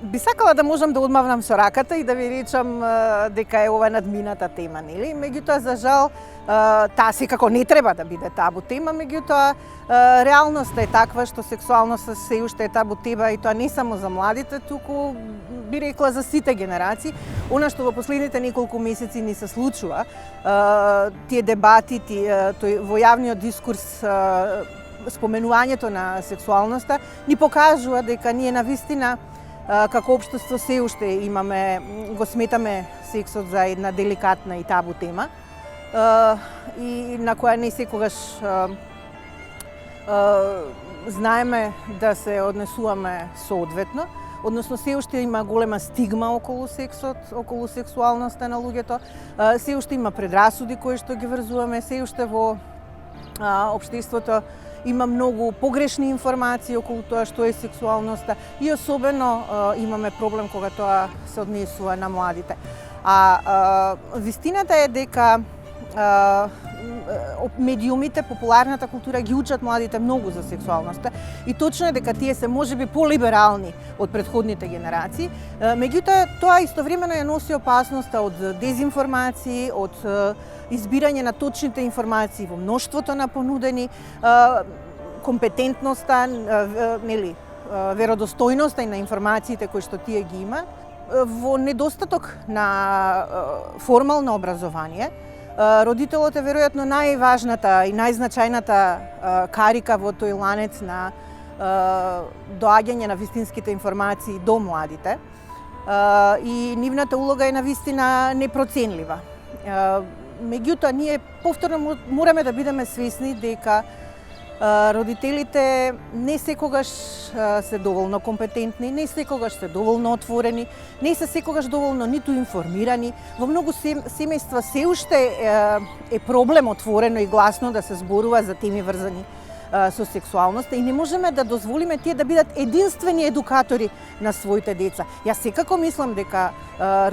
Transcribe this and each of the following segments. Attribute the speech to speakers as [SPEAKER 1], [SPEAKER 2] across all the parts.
[SPEAKER 1] Би сакала да можам да одмавнам со раката и да ви речам дека е ова надмината тема, нели? Меѓутоа, за жал, таа секако не треба да биде табу тема, меѓутоа, реалноста е таква што сексуалноста се уште е табу тема и тоа не само за младите, туку би рекла за сите генерации. Она што во последните неколку месеци ни се случува, тие дебати, во јавниот дискурс, споменувањето на сексуалноста ни покажува дека ние навистина како општество се уште го сметаме сексот за една деликатна и табу тема и на која не секогаш знаеме да се однесуваме соодветно, односно се уште има голема стигма околу сексот, околу сексуалноста на луѓето, се уште има предрасуди кои што ги врзуваме, се уште во општеството има многу погрешни информации околу тоа што е сексуалноста и особено имаме проблем кога тоа се однесува на младите. Вистината е дека медиумите, популарната култура ги учат младите многу за сексуалноста и точно е дека тие се можеби полиберални од претходните генерации, меѓутоа тоа истовремено ја носи опасноста од дезинформации, од избирање на точните информации во мноштвото на понудени, компетентноста, веродостојноста на информациите кои што тие ги има, во недостаток на формално образование. Родителот е веројатно најважната и најзначајната карика во тој ланец на доаѓање на вистинските информации до младите и нивната улога е навистина непроценлива. Меѓутоа, ние повторно мораме да бидеме свесни дека родителите не секогаш се доволно компетентни, не секогаш се доволно отворени, не се секогаш доволно ниту информирани. Во многу семејства се уште е проблем отворено и гласно да се зборува за теми врзани со сексуалноста и не можеме да дозволиме тие да бидат единствени едукатори на своите деца. Јас секако мислам дека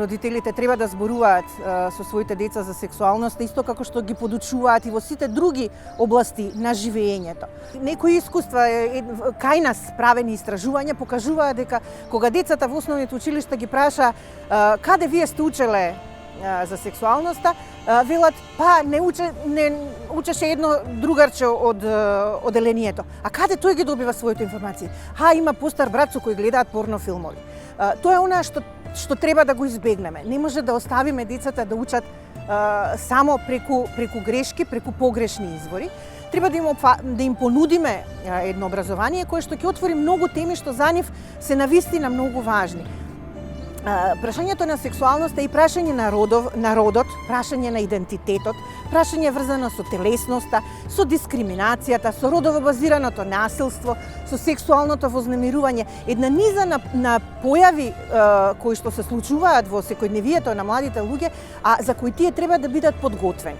[SPEAKER 1] родителите треба да зборуваат со своите деца за сексуалноста, исто како што ги подучуваат и во сите други области на живеењето. Некои искуства кај нас правени истражувања покажуваат дека кога децата во основните училишта ги праша каде вие сте учеле за сексуалноста, велат не учеше едно другарче од оделението. А каде тој ги добива своите информации? Има постар брат со кој гледаат порно филмови. Тоа е она што треба да го избегнеме. Не може да оставиме децата да учат само преку грешки, преку погрешни извори. Треба да им понудиме едно образование кое што ќе отвори многу теми што за нив се навистина многу важни. Прашањето на сексуалност е и прашање на родот, прашање на идентитетот, прашање врзано со телесноста, со дискриминацијата, со родово базираното насилство, со сексуалното вознемирување, една низа на појави кои што се случуваат во секојдневието на младите луѓе, а за кои тие треба да бидат подготвени.